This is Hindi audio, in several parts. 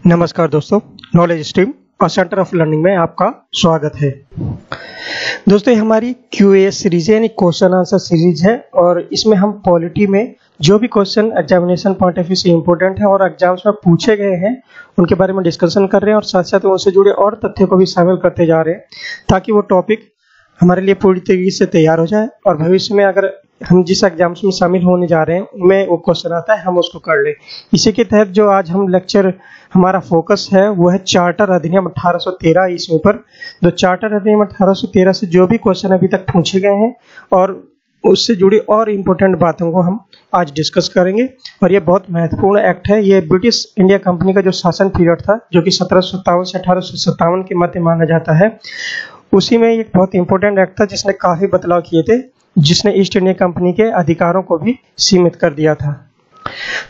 नमस्कार दोस्तों, नॉलेज स्ट्रीम और सेंटर ऑफ लर्निंग में आपका स्वागत है। दोस्तों, ये हमारी QA सीरीज है, यानी क्वेश्चन आंसर सीरीज है और इसमें हम पॉलिटी में जो भी question examination point of view से इम्पोर्टेंट है और एग्जाम्स में पूछे गए हैं उनके बारे में डिस्कशन कर रहे हैं और साथ साथ उनसे जुड़े और तथ्यों को भी शामिल करते जा रहे हैं ताकि वो टॉपिक हमारे लिए पूरी तरीके से तैयार हो जाए और भविष्य में अगर हम जिस एग्जाम्स में शामिल होने जा रहे हैं उनमें वो क्वेश्चन आता है हम उसको कर लें। इसी के तहत जो आज हम लेक्चर हमारा फोकस है वो है चार्टर अधिनियम 1813 ईस्वी पर। तो चार्टर अधिनियम 1813 से जो भी क्वेश्चन अभी तक पूछे गए हैं और उससे जुड़ी और इम्पोर्टेंट बातों को हम आज डिस्कस करेंगे। और ये बहुत महत्वपूर्ण एक्ट है। ये ब्रिटिश इंडिया कंपनी का जो शासन पीरियड था जो कि 1757 से 1857 के मध्य माना जाता है, उसी में एक बहुत इंपॉर्टेंट एक्ट था जिसने काफी बदलाव किए थे, जिसने ईस्ट इंडिया कंपनी के अधिकारों को भी सीमित कर दिया था।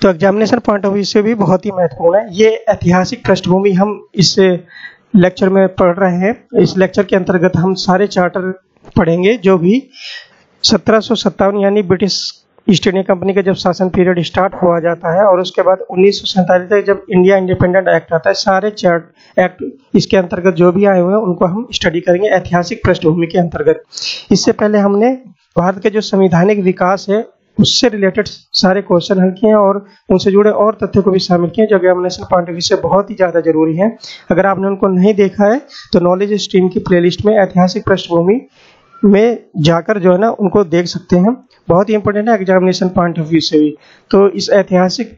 तो एग्जामिनेशन पॉइंट ऑफ व्यू से भी बहुत ही महत्वपूर्ण है। ये ऐतिहासिक पृष्ठभूमि हम इस लेक्चर में पढ़ रहे हैं। इस लेक्चर के अंतर्गत हम सारे चार्टर पढ़ेंगे जो भी 1757 यानी ब्रिटिश ईस्ट इंडिया कंपनी का जब शासन पीरियड स्टार्ट हुआ जाता है और उसके बाद 1947 तक जब इंडिया इंडिपेंडेंट एक्ट आता है, सारे चार्ट एक्ट इसके अंतर्गत जो भी आए हुए हैं उनको हम स्टडी करेंगे ऐतिहासिक पृष्ठभूमि के अंतर्गत। इससे पहले हमने भारत के जो संवैधानिक विकास है उससे रिलेटेड सारे क्वेश्चन हल किए हैं और उनसे जुड़े और तथ्यों को भी शामिल किए जो एग्जामिनेशन पॉइंट ऑफ व्यू से बहुत ही ज़्यादा जरूरी है। अगर आपने उनको नहीं देखा है तो नॉलेज स्ट्रीम की प्लेलिस्ट में ऐतिहासिक पृष्ठभूमि में जाकर जो है ना उनको देख सकते हैं। बहुत ही इंपॉर्टेंट है एग्जामिनेशन पॉइंट ऑफ व्यू से भी। तो इस ऐतिहासिक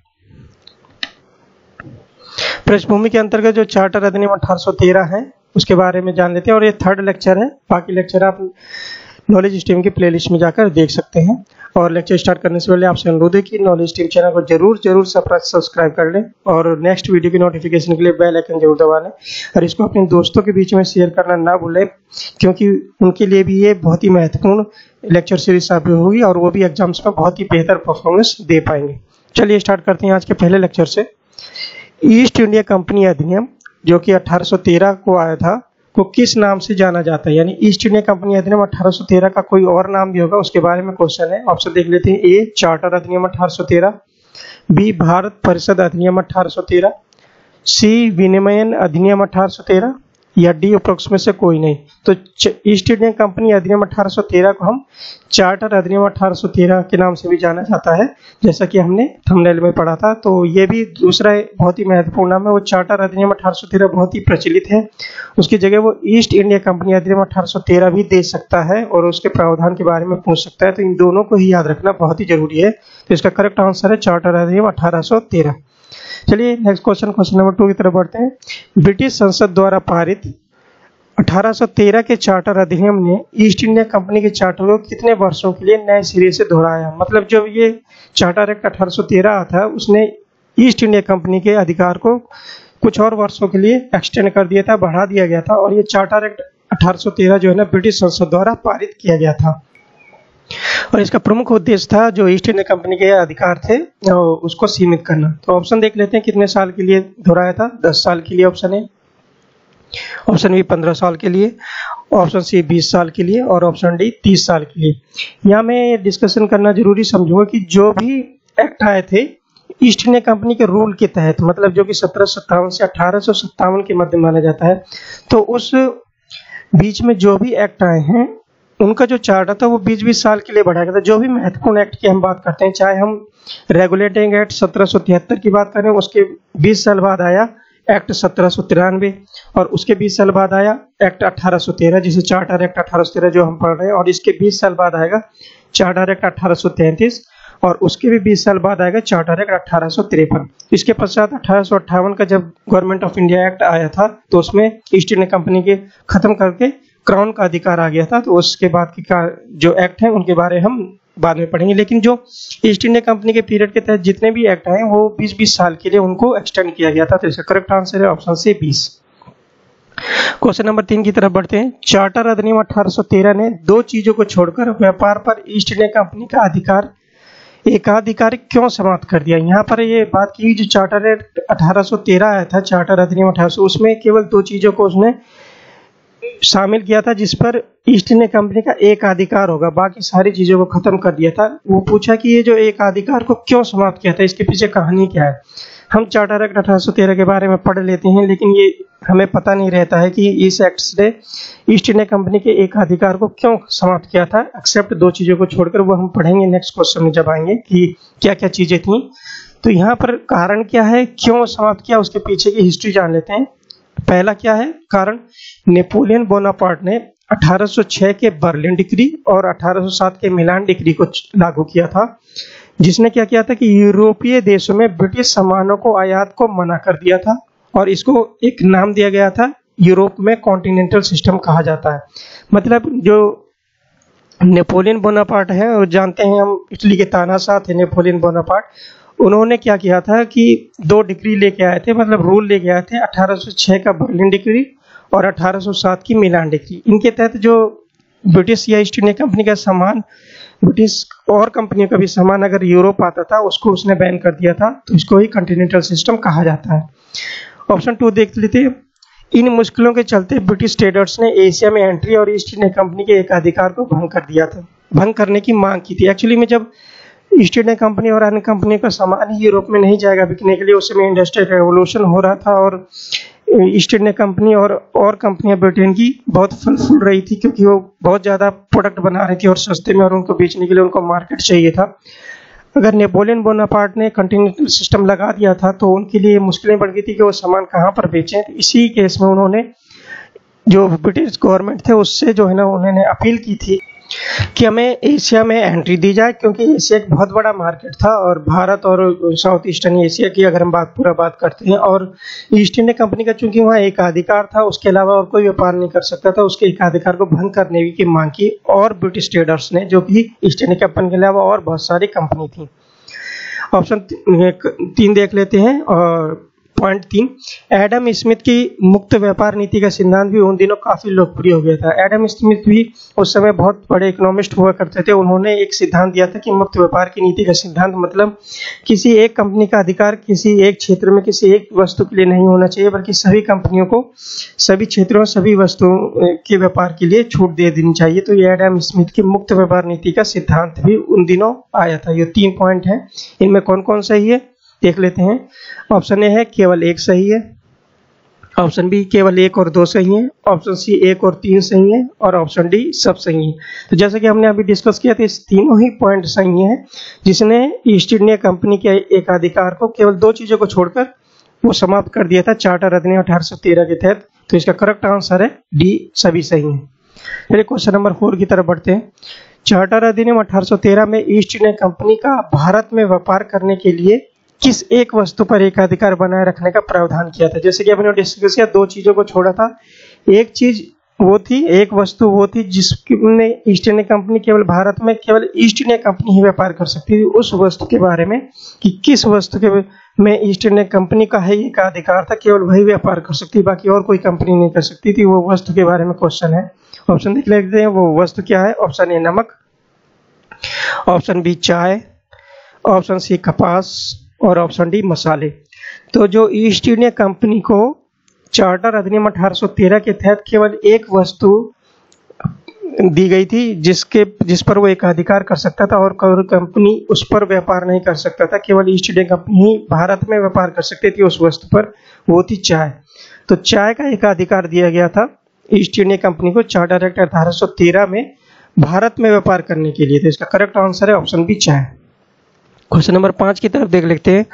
पृष्ठभूमि के अंतर्गत जो चार्टर अधिनियम 1813 है उसके बारे में जान लेते हैं और ये थर्ड लेक्चर है। बाकी लेक्चर आप नॉलेज स्ट्रीम की प्लेलिस्ट में जाकर देख सकते हैं। और लेक्चर स्टार्ट करने से पहले आपसे अनुरोध है कि नॉलेज स्ट्रीम चैनल को जरूर सब्सक्राइब कर लें और नेक्स्ट वीडियो की नोटिफिकेशन के लिए बेल आइकन जरूर दबा लें और इसको अपने दोस्तों के बीच में शेयर करना ना भूलें क्योंकि उनके लिए भी ये बहुत ही महत्वपूर्ण लेक्चर सीरीज साबित होगी और वो भी एग्जाम्स में बहुत ही बेहतर परफॉर्मेंस दे पाएंगे। चलिए स्टार्ट करते हैं आज के पहले लेक्चर से। ईस्ट इंडिया कंपनी अधिनियम जो कि 1813 को आया था को किस नाम से जाना जाता है, यानी ईस्ट इंडिया कंपनी अधिनियम 1813 का कोई और नाम भी होगा उसके बारे में क्वेश्चन है। ऑप्शन देख लेते हैं। ए चार्टर अधिनियम 1813, बी भारत परिषद अधिनियम 1813, सी विनिमयन अधिनियम 1813 या डी उपरोक्त में से कोई नहीं। तो ईस्ट इंडिया कंपनी अधिनियम 1813 को हम चार्टर अधिनियम 1813 के नाम से भी जाना जाता है, जैसा कि हमने थंबनेल में पढ़ा था। तो ये भी दूसरा बहुत ही महत्वपूर्ण नाम है। वो चार्टर अधिनियम 1813 बहुत ही प्रचलित है, उसकी जगह वो ईस्ट इंडिया कंपनी अधिनियम 1813 भी दे सकता है और उसके प्रावधान के बारे में पूछ सकता है। तो इन दोनों को ही याद रखना बहुत ही जरूरी है। तो इसका करेक्ट आंसर है चार्टर अधिनियम 1813। चलिए नेक्स्ट क्वेश्चन नंबर 2 की तरफ बढ़ते हैं। ब्रिटिश संसद द्वारा पारित 1813 के चार्टर अधिनियम ने ईस्ट इंडिया कंपनी के चार्टर को कितने वर्षों के लिए नए सिरे से दोहराया? मतलब जब ये चार्टर एक्ट 1813 था उसने ईस्ट इंडिया कंपनी के अधिकार को कुछ और वर्षों के लिए एक्सटेंड कर दिया था, बढ़ा दिया गया था और ये चार्टर एक्ट 1813 जो है ना ब्रिटिश संसद द्वारा पारित किया गया था और इसका प्रमुख उद्देश्य था जो ईस्ट इंडिया कंपनी के अधिकार थे उसको सीमित करना। तो ऑप्शन देख लेते हैं कितने साल के लिए दोहराया था। 10 साल के लिए ऑप्शन ए, ऑप्शन बी 15 साल के लिए, ऑप्शन सी 20 साल के लिए और ऑप्शन डी 30 साल के लिए। यहाँ मैं डिस्कशन करना जरूरी समझूंगा कि जो भी एक्ट आए थे ईस्ट इंडिया कंपनी के रूल के तहत, मतलब जो कि 1757 से 1857 के मध्य माना जाता है, तो उस बीच में जो भी एक्ट आए हैं उनका जो चार्टर था वो 20-20 साल के लिए बढ़ाया गया था। जो भी महत्वपूर्ण एक्ट की हम बात करते हैं, चाहे हम रेगुलेटिंग एक्ट 1773 की बात करें, उसके 20 साल बाद आया एक्ट 1793 और उसके 20 साल बाद आया एक्ट 1813 जिसे चार्टर एक्ट 1813 जो हम पढ़ रहे हैं, और इसके 20 साल बाद आएगा चार्टर एक्ट 1833 और उसके भी 20 साल बाद आएगा चार्टर एक्ट 1853। इसके पश्चात 1858 का जब गवर्नमेंट ऑफ इंडिया एक्ट आया था तो उसमें ईस्ट इंडिया कंपनी के खत्म करके क्राउन का अधिकार आ गया था। तो उसके बाद की जो एक्ट है उनके बारे हम बाद में पढ़ेंगे, लेकिन जो ईस्ट इंडिया कंपनी के पीरियड के तहत जितने भी एक्ट आए वो 20-20 साल के लिए उनको एक्सटेंड किया गया था। तो इसका करेक्ट आंसर है ऑप्शन सी 20। क्वेश्चन नंबर 3 की तरफ बढ़ते हैं। चार्टर अधिनियम 1813 ने दो चीजों को छोड़कर व्यापार पर ईस्ट इंडिया कंपनी का अधिकार एकाधिकार क्यों समाप्त कर दिया? यहाँ पर ये बात की जो चार्टर एक्ट 1813 आया था, चार्टर अधिनियम 1800, उसमें केवल दो चीजों को उसने शामिल किया था जिस पर ईस्ट इंडिया कंपनी का एक अधिकार होगा, बाकी सारी चीजों को खत्म कर दिया था। वो पूछा कि ये जो एक अधिकार को क्यों समाप्त किया था, इसके पीछे कहानी क्या है? हम चार्टर एक्ट 1813 के बारे में पढ़ लेते हैं, लेकिन ये हमें पता नहीं रहता है कि इस एक्ट ने ईस्ट इंडिया कंपनी के एकाधिकार को क्यों समाप्त किया था, एक्सेप्ट दो चीजों को छोड़कर। वो हम पढ़ेंगे नेक्स्ट क्वेश्चन में जब आएंगे कि क्या क्या चीजें थी। तो यहाँ पर कारण क्या है, क्यों समाप्त किया, उसके पीछे की हिस्ट्री जान लेते हैं। पहला क्या है कारण, नेपोलियन बोनापार्ट ने 1806 के बर्लिन डिक्री और 1807 के मिलान डिक्री को लागू किया था, जिसने क्या किया था कि यूरोपीय देशों में ब्रिटिश सामानों को आयात को मना कर दिया था, और इसको एक नाम दिया गया था, यूरोप में कॉन्टिनेंटल सिस्टम कहा जाता है। मतलब जो नेपोलियन बोनापार्ट है, और जानते हैं हम इटली के तानाशाह थे नेपोलियन बोनापार्ट, उन्होंने क्या किया था कि दो डिक्री लेके आए थे, मतलब रूल लेके आए थे, 1806 का बर्लिन डिक्री और 1807 की मिलान डिक्री। इनके तहत जो ब्रिटिश या ईस्ट इंडिया कंपनी का सामान, ब्रिटिश और कंपनियों का भी सामान अगर यूरोप आता था उसको उसने बैन कर दिया था, तो इसको ही कॉन्टिनेंटल सिस्टम कहा जाता है। ऑप्शन 2 देख लेते हैं। इन मुश्किलों के चलते ब्रिटिश ट्रेडर्स ने एशिया में एंट्री और ईस्ट इंडिया कंपनी के एकाधिकार को भंग कर दिया था, भंग करने की मांग की थी। एक्चुअली में जब ईस्ट इंडिया कंपनी और अन्य कंपनियों का सामान ही यूरोप में नहीं जाएगा बिकने के लिए, उस समय इंडस्ट्रियल रेवोल्यूशन हो रहा था और ईस्ट इंडिया कंपनी और कंपनियां ब्रिटेन की बहुत फल फूल रही थी, क्योंकि वो बहुत ज़्यादा प्रोडक्ट बना रही थी और सस्ते में, और उनको बेचने के लिए उनको मार्केट चाहिए था। अगर नेपोलियन बोनापार्ट ने कॉन्टिनेंटल सिस्टम लगा दिया था तो उनके लिए मुश्किलें बढ़ गई थी कि वो सामान कहाँ पर बेचें। इसी केस में उन्होंने जो ब्रिटिश गवर्नमेंट थे उससे जो है ना, उन्होंने अपील की थी कि हमें एशिया में एंट्री दी जाए, क्योंकि एशिया एक बहुत बड़ा मार्केट था, और भारत और साउथ ईस्टर्न एशिया की अगर हम पूरा बात करते हैं, और ईस्ट इंडिया कंपनी का चूंकि वहाँ एकाधिकार था, उसके अलावा और कोई व्यापार नहीं कर सकता था, उसके एकाधिकार को भंग करने की मांग की और ब्रिटिश ट्रेडर्स ने, जो कि ईस्ट इंडिया कंपनी के अलावा और बहुत सारी कंपनी थी। ऑप्शन 3 देख लेते हैं। और पॉइंट 3, एडम स्मिथ की मुक्त व्यापार नीति का सिद्धांत भी उन दिनों काफी लोकप्रिय हो गया था। एडम स्मिथ भी उस समय बहुत बड़े इकोनॉमिस्ट हुआ करते थे। उन्होंने एक सिद्धांत दिया था कि मुक्त व्यापार की नीति का सिद्धांत मतलब किसी एक कंपनी का अधिकार किसी एक क्षेत्र में किसी एक वस्तु के लिए नहीं होना चाहिए, बल्कि सभी कंपनियों को सभी क्षेत्रों सभी वस्तुओं के व्यापार के लिए छूट दे देनी चाहिए। तो ये एडम स्मिथ की मुक्त व्यापार नीति का सिद्धांत भी उन दिनों आया था। ये 3 पॉइंट है, इनमें कौन कौन सही है देख लेते हैं। ऑप्शन ए है केवल 1 सही है, ऑप्शन बी केवल 1 और 2 सही है, ऑप्शन सी 1 और 3 सही है, और ऑप्शन डी सब सही है। तो जैसे कि हमने अभी डिस्कस किया था, इस तीनों ही पॉइंट सही है, जिसने ईस्ट इंडिया कंपनी के एकाधिकार को केवल 2 चीजों को छोड़कर वो समाप्त कर दिया था चार्टर अधिनियम 1813 के तहत। तो इसका करेक्ट आंसर है डी, सभी सही है। चलिए क्वेश्चन नंबर 4 की तरफ बढ़ते हैं। चार्टर अधिनियम 1813 में ईस्ट इंडिया कंपनी का भारत में व्यापार करने के लिए किस एक वस्तु पर एकाधिकार बनाए रखने का प्रावधान किया था। जैसे कि हमने डिस्कस किया, 2 चीजों को छोड़ा था। एक चीज वो थी, एक वस्तु वो थी जिसमें ईस्ट इंडिया कंपनी केवल भारत में केवल ईस्ट इंडिया कंपनी ही व्यापार कर सकती थी। उस वस्तु के बारे में कि किस वस्तु के में ईस्ट इंडिया कंपनी का है एक अधिकार था, केवल वही व्यापार कर सकती, बाकी और कोई कंपनी नहीं कर सकती थी। वो वस्तु के बारे में क्वेश्चन है। ऑप्शन देख लेते हैं, वो वस्तु क्या है। ऑप्शन ए नमक, ऑप्शन बी चाय, ऑप्शन सी कपास, और ऑप्शन डी मसाले। तो जो ईस्ट इंडिया कंपनी को चार्टर अधिनियम 1813 के तहत केवल एक वस्तु दी गई थी जिस पर वो एकाधिकार कर सकता था, और कोई कंपनी उस पर व्यापार नहीं कर सकता था, केवल ईस्ट इंडिया कंपनी ही भारत में व्यापार कर सकती थी उस वस्तु पर, वो थी चाय। तो चाय का एकाधिकार दिया गया था ईस्ट इंडिया कंपनी को चार्टर एक्ट 1813 में भारत में व्यापार करने के लिए। तो इसका करेक्ट आंसर है ऑप्शन बी चाय। क्वेश्चन नंबर 5 की तरफ देख लेते हैं।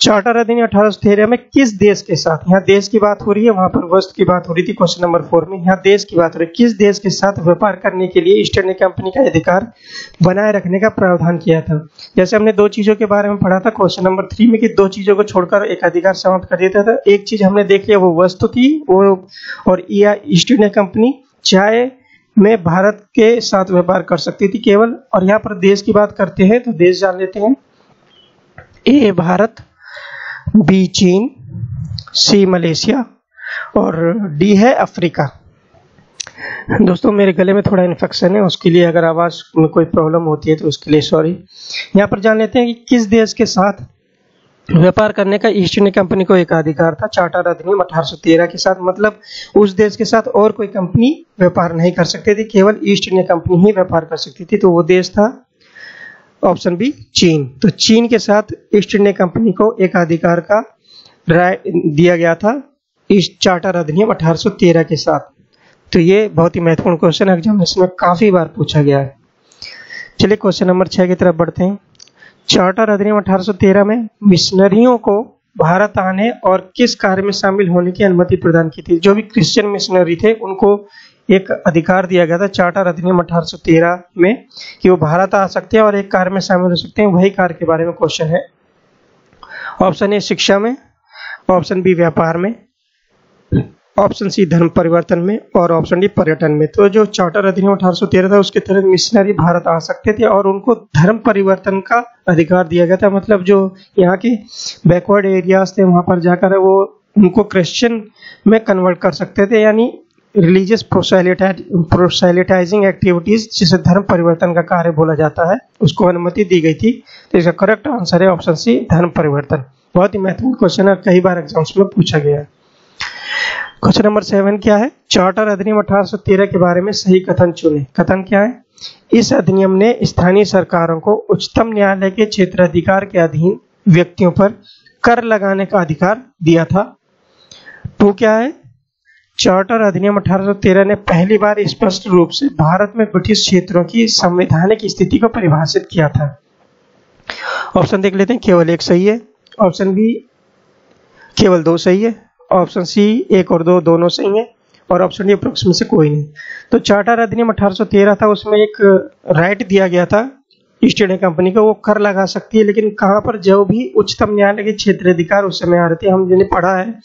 चार्टर अधिनियम 1813 में किस देश के साथ, यहाँ देश की बात हो रही है, वहां पर वस्तु की बात हो रही थी क्वेश्चन नंबर 4 में, यहाँ देश की बात हो रही है, किस देश के साथ व्यापार करने के लिए ईस्ट इंडिया कंपनी का अधिकार बनाए रखने का प्रावधान किया था। जैसे हमने 2 चीजों के बारे में पढ़ा था क्वेश्चन नंबर 3 में कि 2 चीजों को छोड़कर एक अधिकार समाप्त कर देता था। एक चीज हमने देख लिया, वो वस्तु थी, वो और ईस्ट इंडिया कंपनी चाय में भारत के साथ व्यापार कर सकती थी केवल। और यहाँ पर देश की बात करते हैं तो देश जान लेते हैं। ए भारत, बी चीन, सी मलेशिया, और डी है अफ्रीका। दोस्तों मेरे गले में थोड़ा इन्फेक्शन है, उसके लिए अगर आवाज में कोई प्रॉब्लम होती है तो उसके लिए सॉरी। यहाँ पर जान लेते हैं कि किस देश के साथ व्यापार करने का ईस्ट इंडिया कंपनी को एक अधिकार था चार्टर अधिनियम 1813 के साथ। मतलब उस देश के साथ और कोई कंपनी व्यापार नहीं कर सकती थी, केवल ईस्ट इंडिया कंपनी ही व्यापार कर सकती थी। तो वो देश था ऑप्शन बी चीन। तो चीन के साथ ईस्ट इंडिया कंपनी को एक अधिकार का राय दिया गया था इस चार्टर अधिनियम 1813 के साथ। तो ये बहुत ही महत्वपूर्ण क्वेश्चन है, एग्जामिनेशन में काफी बार पूछा गया है। चलिए क्वेश्चन नंबर 6 की तरफ बढ़ते हैं। चार्टर अधिनियम 1813 में मिशनरियों को भारत आने और किस कार्य में शामिल होने की अनुमति प्रदान की थी। जो भी क्रिश्चियन मिशनरी थे उनको एक अधिकार दिया गया था चार्टर अधिनियम 1813 में कि वो भारत आ सकते हैं और एक कार्य में शामिल हो सकते हैं। वही कार्य के बारे में क्वेश्चन है। ऑप्शन ए शिक्षा में, ऑप्शन बी व्यापार में, ऑप्शन सी धर्म परिवर्तन में और ऑप्शन डी पर्यटन में। तो जो चार्टर अधिनियम 1813 था उसके तहत मिशनरी भारत आ सकते थे और उनको धर्म परिवर्तन का अधिकार दिया गया था। मतलब जो यहाँ के बैकवर्ड एरियाज थे वहां पर जाकर वो उनको क्रिश्चियन में कन्वर्ट कर सकते थे, यानी रिलीजियस प्रोसेलिटाइजिंग एक्टिविटीज जिसे धर्म परिवर्तन का कार्य बोला जाता है, उसको अनुमति दी गई थी। तो इसका करेक्ट आंसर है ऑप्शन सी धर्म परिवर्तन। बहुत ही महत्वपूर्ण क्वेश्चन है, कई बार एग्जाम्स में पूछा गया है। क्वेश्चन नंबर 7 क्या है? चार्टर अधिनियम 1813 के बारे में सही कथन चुने। कथन क्या है? इस अधिनियम ने स्थानीय सरकारों को उच्चतम न्यायालय के क्षेत्राधिकार के अधीन व्यक्तियों पर कर लगाने का अधिकार दिया था। 2 क्या है? चार्टर अधिनियम 1813 ने पहली बार स्पष्ट रूप से भारत में ब्रिटिश क्षेत्रों की संवैधानिक स्थिति को परिभाषित किया था। ऑप्शन देख लेते हैं। केवल 1 सही है, ऑप्शन बी केवल 2 सही है, ऑप्शन सी 1 और 2 दोनों सही है और ऑप्शन डी अप्रोक्स में से कोई नहीं। तो चार्टर अधिनियम 1813 था, उसमें एक राइट दिया गया था ईस्ट इंडिया कंपनी को, वो कर लगा सकती है। लेकिन कहाँ पर? जो भी उच्चतम न्यायालय के क्षेत्राधिकार उस समय आ रहे थे। हमने पढ़ा है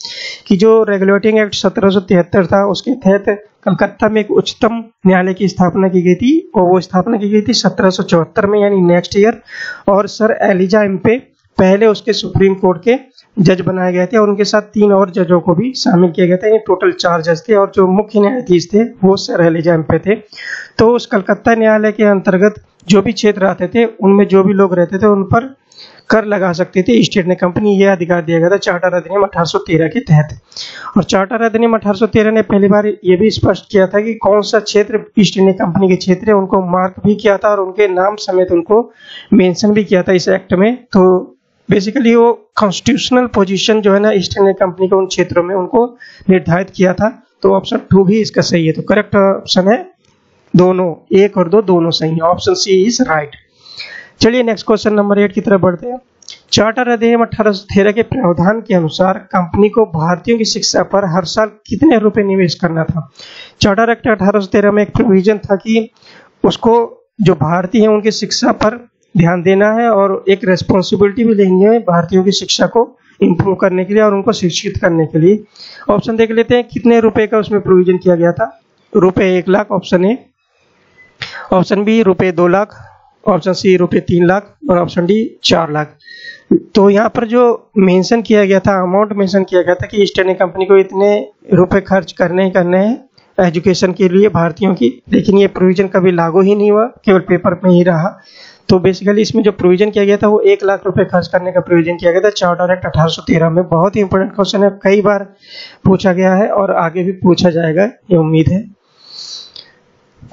कि जो रेगुलेटिंग एक्ट 1773 था उसके तहत कलकत्ता में एक उच्चतम न्यायालय की स्थापना की गई थी और वो स्थापना की गई थी 1774 में, यानी नेक्स्ट ईयर। और सर एलिजा इम्पे पहले उसके सुप्रीम कोर्ट के जज बनाए गए थे और उनके साथ 3 और जजों को भी शामिल किया गया था। ये टोटल 4 जज थे और जो मुख्य न्यायाधीश थे वो सर एलिजा इम्पे थे। तो उस कलकत्ता न्यायालय के अंतर्गत जो भी क्षेत्र आते थे उनमें जो भी लोग रहते थे उन पर कर लगा सकते थे ईस्ट इंडिया कंपनी। ये अधिकार दिया गया था चार्टर अधिनियम 1813 के तहत। और चार्टर अधिनियम 1813 ने पहली बार ये भी स्पष्ट किया था कि कौन सा क्षेत्र ईस्ट इंडिया कंपनी के क्षेत्र है, उनको मार्क भी किया था और उनके नाम समेत उनको मेंशन भी किया था इस एक्ट में। तो बेसिकली वो कॉन्स्टिट्यूशनल पोजीशन जो है ना ईस्ट इंडिया कंपनी के उन क्षेत्रों में उनको निर्धारित किया था। तो ऑप्शन 2 भी इसका सही है। तो करेक्ट ऑप्शन है दोनों, 1 और 2 दोनों सही है। Option C is right. चलिए नेक्स्ट क्वेश्चन नंबर 8 की तरफ बढ़ते हैं। चार्टर अधिनियम 1813 के प्रावधान के अनुसार कंपनी को भारतीयों की शिक्षा पर हर साल कितने रुपए निवेश करना था? चार्टर एक्ट 1813 में एक प्रोविजन था कि उसको जो भारतीय हैं उनकी शिक्षा पर ध्यान देना है और एक रेस्पॉन्सिबिलिटी भी लेनी है भारतीयों की शिक्षा को इम्प्रूव करने के लिए और उनको शिक्षित करने के लिए। ऑप्शन देख लेते हैं कितने रुपए का उसमें प्रोविजन किया गया था। रुपए 1 lakh option A, option B रुपए 2 लाख, ऑप्शन सी रुपए 3 लाख और ऑप्शन डी 4 लाख। तो यहाँ पर जो मेंशन किया गया था, अमाउंट मेंशन किया गया था कि ईस्ट इंडिया कंपनी को इतने रुपए खर्च करने हैं एजुकेशन के लिए भारतीयों की, लेकिन ये प्रोविजन कभी लागू ही नहीं हुआ, केवल पेपर में ही रहा। तो बेसिकली इसमें जो प्रोविजन किया गया था वो 1 लाख रुपए खर्च करने का प्रोविजन किया गया था चार्टर एक्ट 1813 में। बहुत ही इंपॉर्टेंट क्वेश्चन है, कई बार पूछा गया है और आगे भी पूछा जाएगा, ये उम्मीद है।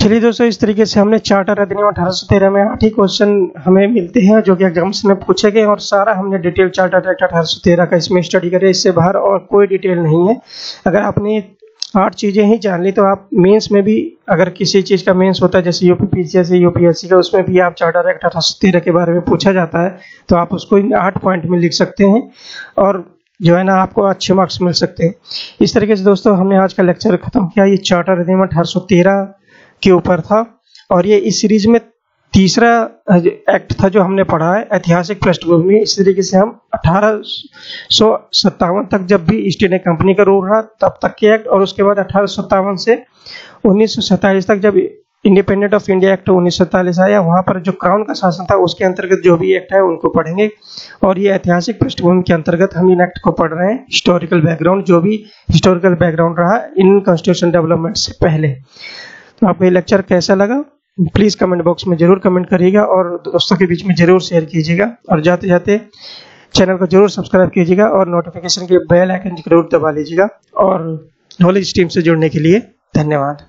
चलिए दोस्तों, इस तरीके से हमने चार्टर अधिनियम 1813 में 8 ही क्वेश्चन हमें मिलते हैं जो कि एग्जाम्स में पूछे गए और सारा हमने डिटेल चार्टर एक्ट 1813 का इसमें स्टडी करे, इससे बाहर और कोई डिटेल नहीं है। अगर आपने 8 चीजें ही जान ली तो आप मेंस में भी, अगर किसी चीज का मेंस होता है जैसे यूपीपीसीएस यूपीएससी का, उसमें भी आप चार्टर एक्ट 1813 के बारे में पूछा जाता है तो आप उसको इन 8 पॉइंट में लिख सकते हैं और जो है ना आपको अच्छे मार्क्स मिल सकते हैं। इस तरीके से दोस्तों हमने आज का लेक्चर खत्म किया। ये चार्टर अधिनियम 1813 के ऊपर था और ये इस सीरीज में तीसरा एक्ट था जो हमने पढ़ा है, ऐतिहासिक पृष्ठभूमि। इस तरीके से हम 1857 तक जब भी ईस्ट इंडिया कंपनी का रूल रहा तब तक के एक्ट, और उसके बाद 1857 से 1947 तक जब इंडिपेंडेंट ऑफ इंडिया एक्ट 1947 आया, वहां पर जो क्राउन का शासन था उसके अंतर्गत जो भी एक्ट है उनको पढ़ेंगे। और ये ऐतिहासिक पृष्ठभूमि के अंतर्गत हम इन एक्ट को पढ़ रहे हैं, हिस्टोरिकल बैकग्राउंड, जो भी हिस्टोरिकल बैकग्राउंड रहा इन कॉन्स्टिट्यूशन डेवलपमेंट से पहले। तो आपको ये लेक्चर कैसा लगा प्लीज कमेंट बॉक्स में जरूर कमेंट करिएगा और दोस्तों के बीच में जरूर शेयर कीजिएगा और जाते जाते चैनल को जरूर सब्सक्राइब कीजिएगा और नोटिफिकेशन के बेल आइकन जरूर दबा लीजिएगा। और नॉलेज स्ट्रीम से जुड़ने के लिए धन्यवाद।